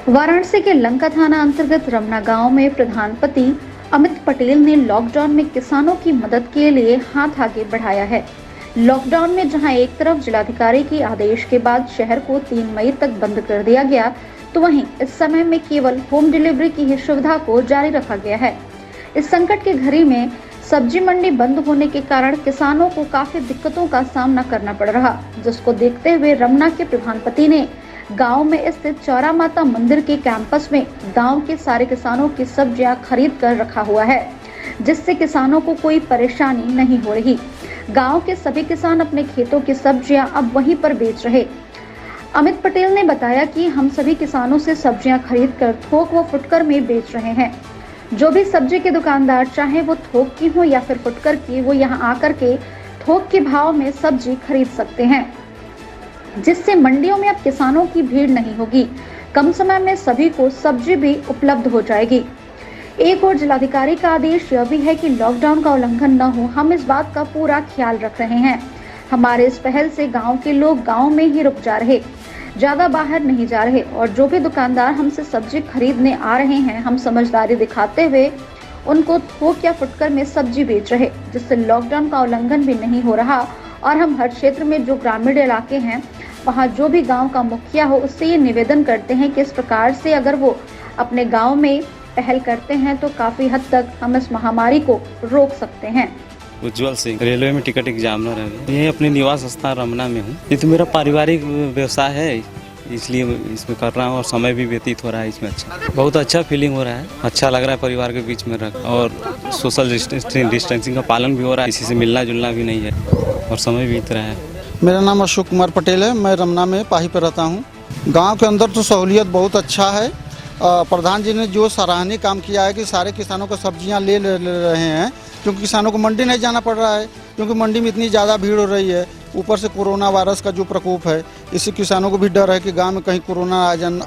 वाराणसी के लंका थाना अंतर्गत रमना गांव में प्रधानपति अमित पटेल ने लॉकडाउन में किसानों की मदद के लिए हाथ आगे बढ़ाया है। लॉकडाउन में जहां एक तरफ जिलाधिकारी के आदेश के बाद शहर को 3 मई तक बंद कर दिया गया, तो वहीं इस समय में केवल होम डिलीवरी की ही सुविधा को जारी रखा गया है। इस संकट की घड़ी में सब्जी मंडी बंद होने के कारण किसानों को काफी दिक्कतों का सामना करना पड़ रहा, जिसको देखते हुए रमना के प्रधानपति ने गांव में स्थित चौरा माता मंदिर के कैंपस में गांव के सारे किसानों की सब्जियां खरीद कर रखा हुआ है, जिससे किसानों को कोई परेशानी नहीं हो रही। गांव के सभी किसान अपने खेतों की सब्जियां अब वहीं पर बेच रहे। अमित पटेल ने बताया कि हम सभी किसानों से सब्जियां खरीद कर थोक व फुटकर में बेच रहे हैं। जो भी सब्जी के दुकानदार चाहे वो थोक की हो या फिर फुटकर की, वो यहाँ आकर के थोक के भाव में सब्जी खरीद सकते हैं, जिससे मंडियों में अब किसानों की भीड़ नहीं होगी। कम समय में सभी को सब्जी भी उपलब्ध हो जाएगी। एक और जिलाधिकारी का आदेश यह भी है कि लॉकडाउन का उल्लंघन न हो, हम इस बात का पूरा ख्याल रख रहे हैं। हमारे इस पहल से गांव के लोग गांव में ही रुक जा रहे, ज्यादा बाहर नहीं जा रहे, और जो भी दुकानदार हमसे सब्जी खरीदने आ रहे हैं, हम समझदारी दिखाते हुए उनको थोक या फुटकर में सब्जी बेच रहे, जिससे लॉकडाउन का उल्लंघन भी नहीं हो रहा। और हम हर क्षेत्र में जो ग्रामीण इलाके हैं, वहाँ जो भी गांव का मुखिया हो, उससे ये निवेदन करते हैं कि इस प्रकार से अगर वो अपने गांव में पहल करते हैं तो काफी हद तक हम इस महामारी को रोक सकते हैं। उज्जवल सिंह, रेलवे में टिकट एग्जामिनर है। ये अपने निवास स्थान रमना में हूँ। ये तो मेरा पारिवारिक व्यवसाय है, इसलिए इसमें कर रहा हूँ और समय भी व्यतीत हो रहा है इसमें। बहुत अच्छा फीलिंग हो रहा है, अच्छा लग रहा है परिवार के बीच में रख, और सोशल डिस्टेंसिंग का पालन भी हो रहा है, किसी से मिलना जुलना भी नहीं है और समय बीत रहा है। मेरा नाम अशोक कुमार पटेल है, मैं रमना में पाही पर रहता हूँ। गांव के अंदर तो सहूलियत बहुत अच्छा है। प्रधान जी ने जो सराहनीय काम किया है कि सारे किसानों को सब्जियां ले रहे हैं, क्योंकि किसानों को मंडी नहीं जाना पड़ रहा है, क्योंकि मंडी में इतनी ज़्यादा भीड़ हो रही है। ऊपर से कोरोना वायरस का जो प्रकोप है, इससे किसानों को भी डर है कि गांव में कहीं कोरोना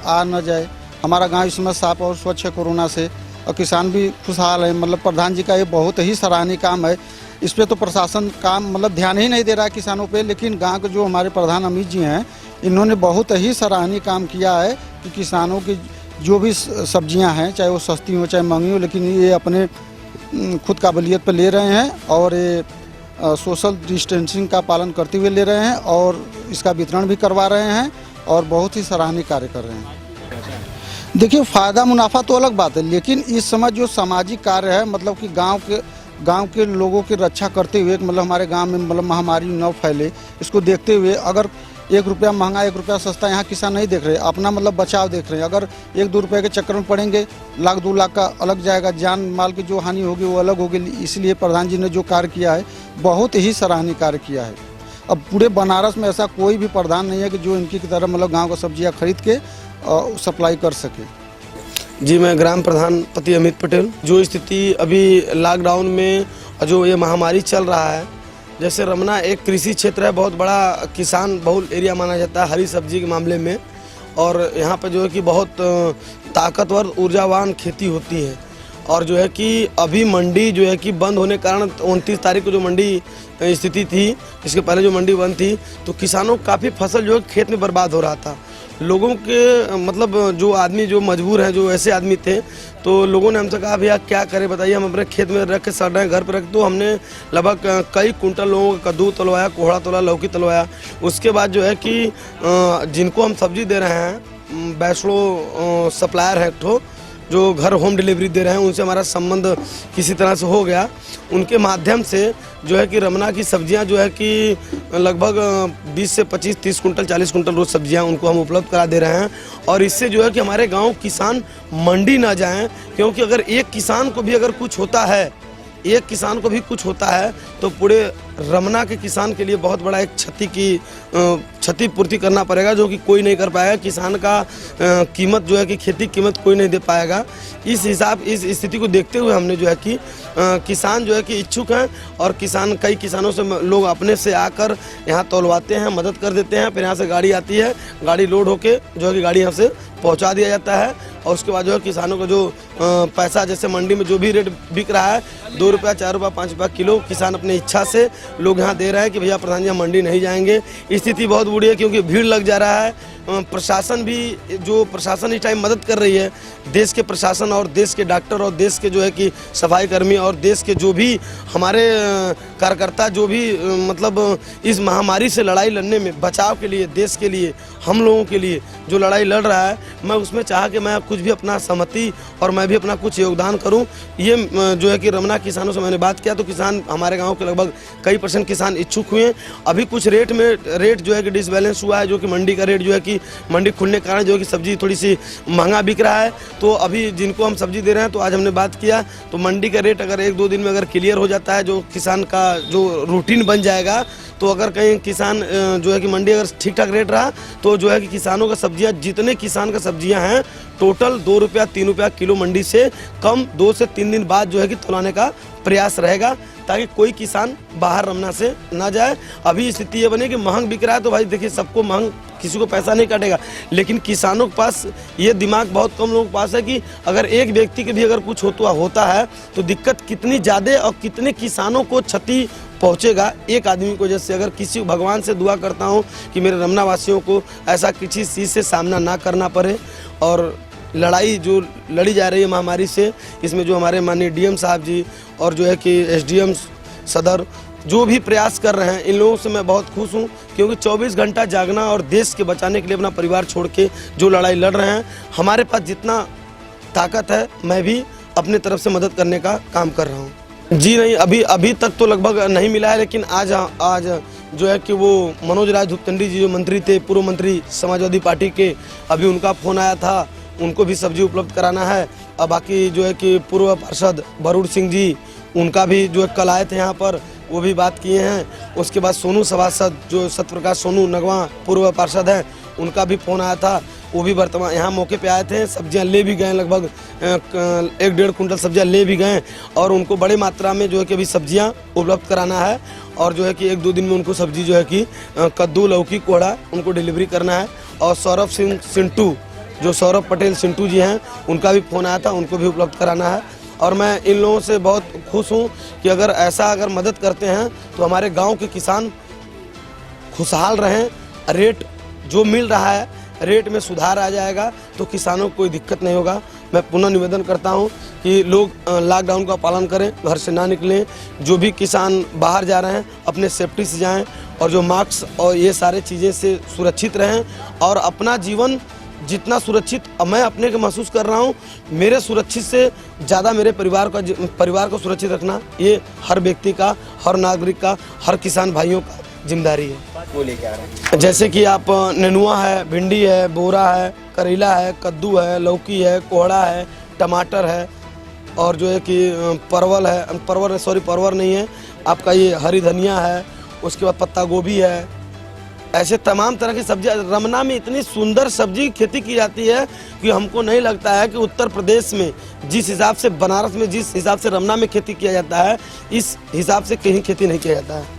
आ न जाए। हमारा गांव इस समय साफ और स्वच्छ है कोरोना से, और किसान भी खुशहाल है। मतलब प्रधान जी का ये बहुत ही सराहनीय काम है। इस पर तो प्रशासन काम ध्यान ही नहीं दे रहा है किसानों पे, लेकिन गांव के जो हमारे प्रधान अमित जी हैं, इन्होंने बहुत ही सराहनीय काम किया है कि किसानों की जो भी सब्जियां हैं, चाहे वो सस्ती हो चाहे महंगी हो, लेकिन ये अपने खुद काबिलियत पे ले रहे हैं और ये सोशल डिस्टेंसिंग का पालन करते हुए ले रहे हैं और इसका वितरण भी करवा रहे हैं और बहुत ही सराहनीय कार्य कर रहे हैं। देखिए, फ़ायदा मुनाफा तो अलग बात है, लेकिन इस समय जो सामाजिक कार्य है, मतलब कि गांव के लोगों की रक्षा करते हुए, मतलब हमारे गांव में महामारी न फैले, इसको देखते हुए अगर 1 रुपया महंगा 1 रुपया सस्ता यहाँ किसान नहीं देख रहे, अपना बचाव देख रहे हैं। अगर 1-2 रुपये के चक्कर में पड़ेंगे, 1-2 लाख का अलग जाएगा, जान माल की जो हानि होगी वो अलग होगी। इसलिए प्रधान जी ने जो कार्य किया है, बहुत ही सराहनीय कार्य किया है। अब पूरे बनारस में ऐसा कोई भी प्रधान नहीं है कि जो इनकी तरह गाँव का सब्जियाँ खरीद के सप्लाई कर सके। जी, मैं ग्राम प्रधानपति अमित पटेल। जो स्थिति अभी लॉकडाउन में जो ये महामारी चल रहा है, जैसे रमना एक कृषि क्षेत्र है, बहुत बड़ा किसान बहुल एरिया माना जाता है हरी सब्जी के मामले में, और यहाँ पे जो है कि बहुत ताकतवर ऊर्जावान खेती होती है। और जो है कि अभी मंडी जो है कि बंद होने के कारण 29 तारीख को जो मंडी स्थिति थी, इसके पहले जो मंडी बंद थी, तो किसानों को काफ़ी फसल जो है खेत में बर्बाद हो रहा था। लोगों के जो आदमी जो मजबूर हैं, जो ऐसे आदमी थे, तो लोगों ने हमसे कहा भैया क्या करें बताइए, हम अपने खेत में रख के सड़ रहे हैं, घर पर रख। तो हमने लगभग कई कुंटल लोगों का कद्दू तलवाया, कोहड़ा तोला, लौकी तलवाया। उसके बाद जो है कि जिनको हम सब्जी दे रहे हैं, वैष्णो सप्लायर है एक जो घर होम डिलीवरी दे रहे हैं, उनसे हमारा संबंध किसी तरह से हो गया। उनके माध्यम से जो है कि रमना की सब्जियां जो है कि लगभग 20 से 25, 30 कुंटल, 40 कुंटल रोज़ सब्जियां उनको हम उपलब्ध करा दे रहे हैं। और इससे जो है कि हमारे गांव किसान मंडी ना जाएं, क्योंकि अगर एक किसान को भी अगर कुछ होता है, एक किसान को भी कुछ होता है, तो पूरे रमना के किसान के लिए बहुत बड़ा एक क्षतिपूर्ति करना पड़ेगा, जो कि कोई नहीं कर पाएगा। किसान का कीमत जो है कि खेती कीमत कोई नहीं दे पाएगा। इस स्थिति को देखते हुए हमने जो है कि किसान जो है कि इच्छुक हैं, और कई किसानों से लोग अपने से आकर यहाँ तोलवाते हैं, मदद कर देते हैं। फिर यहाँ से गाड़ी आती है, गाड़ी लोड होके जो है कि गाड़ी यहाँ से पहुँचा दिया जाता है, और उसके बाद जो है किसानों को जो पैसा, जैसे मंडी में जो भी रेट बिक रहा है 2 रुपया 4 रुपया 5 रुपया किलो, किसान अपने इच्छा से लोग यहाँ दे रहे हैं कि भैया प्रधान जी हम मंडी नहीं जाएंगे। स्थिति बहुत बुरी है क्योंकि भीड़ लग जा रहा है। प्रशासन भी, जो प्रशासन इस टाइम मदद कर रही है, देश के प्रशासन और देश के डॉक्टर और देश के जो है कि सफाई कर्मी और देश के जो भी हमारे कार्यकर्ता जो भी मतलब इस महामारी से लड़ाई लड़ने में, बचाव के लिए, देश के लिए, हम लोगों के लिए जो लड़ाई लड़ रहा है, मैं उसमें चाहा कि मैं कुछ भी अपना सहमति और मैं भी अपना कुछ योगदान करूं। ये जो है कि रमना किसानों से मैंने बात किया तो किसान हमारे गांव के लगभग कई % किसान इच्छुक हुए हैं। अभी कुछ रेट जो है कि डिसबैलेंस हुआ है, जो कि मंडी का रेट जो है कि मंडी खुलने के कारण जो है कि सब्जी थोड़ी सी महंगा बिक रहा है। तो अभी जिनको हम सब्जी दे रहे हैं, तो आज हमने बात किया तो मंडी का रेट अगर 1-2 दिन में अगर क्लियर हो जाता है, जो किसान का जो रूटीन बन जाएगा, तो अगर कहीं किसान जो है कि मंडी अगर ठीक ठाक रेट रहा तो जो है कि किसानों का सब्जियां, जितने किसान का सब्जियां हैं टोटल 2 रुपया 3 रुपया किलो मंडी से कम 2 से 3 दिन बाद जो है कि तुलाने का प्रयास रहेगा, ताकि कोई किसान बाहर रमना से ना जाए। अभी स्थिति ये बने कि महंग बिक रहा है तो भाई देखिए सबको महंग, किसी को पैसा नहीं काटेगा, लेकिन किसानों के पास ये दिमाग बहुत कम लोगों के पास है कि अगर एक व्यक्ति के भी अगर कुछ होता है तो दिक्कत कितनी ज़्यादा और कितने किसानों को क्षति पहुंचेगा एक आदमी को। जैसे अगर किसी भगवान से दुआ करता हूं कि मेरे रमना वासियों को ऐसा किसी चीज़ से सामना ना करना पड़े, और लड़ाई जो लड़ी जा रही है महामारी से, इसमें जो हमारे माननीय डीएम साहब जी और जो है कि एसडीएम सदर जो भी प्रयास कर रहे हैं, इन लोगों से मैं बहुत खुश हूं क्योंकि 24 घंटा जागना और देश के बचाने के लिए अपना परिवार छोड़ के जो लड़ाई लड़ रहे हैं, हमारे पास जितना ताकत है मैं भी अपने तरफ से मदद करने का काम कर रहा हूं। जी नहीं, अभी तक तो लगभग नहीं मिला है, लेकिन आज जो है कि वो मनोज राज धुपतंडी जी जो मंत्री थे, पूर्व मंत्री समाजवादी पार्टी के, अभी उनका फ़ोन आया था, उनको भी सब्जी उपलब्ध कराना है। और बाकी जो है कि पूर्व पार्षद बरूड़ सिंह जी, उनका भी जो है कल आए थे यहाँ पर, वो भी बात किए हैं। उसके बाद सोनू सभासद जो सत्यप्रकाश सोनू नगवा पूर्व पार्षद हैं, उनका भी फ़ोन आया था, वो भी वर्तमान यहाँ मौके पे आए थे, सब्जियां ले भी गए, लगभग 1-1.5 कुंटल सब्जियां ले भी गए, और उनको बड़े मात्रा में जो है कि अभी सब्जियां उपलब्ध कराना है, और जो है कि 1-2 दिन में उनको सब्जी जो है कि कद्दू, लौकी, कोहड़ा उनको डिलीवरी करना है। और सौरभ पटेल सिंटू जी हैं, उनका भी फ़ोन आया था, उनको भी उपलब्ध कराना है। और मैं इन लोगों से बहुत खुश हूँ कि अगर मदद करते हैं तो हमारे गांव के किसान खुशहाल रहें, रेट जो मिल रहा है रेट में सुधार आ जाएगा तो किसानों को कोई दिक्कत नहीं होगा। मैं पुनः निवेदन करता हूं कि लोग लॉकडाउन का पालन करें, घर से ना निकलें, जो भी किसान बाहर जा रहे हैं अपने सेफ्टी से जाएं, और जो मास्क और ये सारे चीज़ें से सुरक्षित रहें, और अपना जीवन जितना सुरक्षित मैं अपने को महसूस कर रहा हूँ, मेरे सुरक्षित से ज़्यादा मेरे परिवार को सुरक्षित रखना ये हर व्यक्ति का, हर नागरिक का, हर किसान भाइयों का जिम्मेदारी है। वो लेके आ रहे हैं जैसे कि आप नेनुआ है, भिंडी है, बोरा है, करेला है, कद्दू है, लौकी है, कोहड़ा है, टमाटर है, और जो है कि परवल नहीं है आपका, ये हरी धनिया है, उसके बाद पत्ता गोभी है, ऐसे तमाम तरह की सब्जियां। रमना में इतनी सुंदर सब्जी की खेती की जाती है कि हमको नहीं लगता है कि उत्तर प्रदेश में जिस हिसाब से, बनारस में जिस हिसाब से रमना में खेती किया जाता है, इस हिसाब से कहीं खेती नहीं किया जाता है।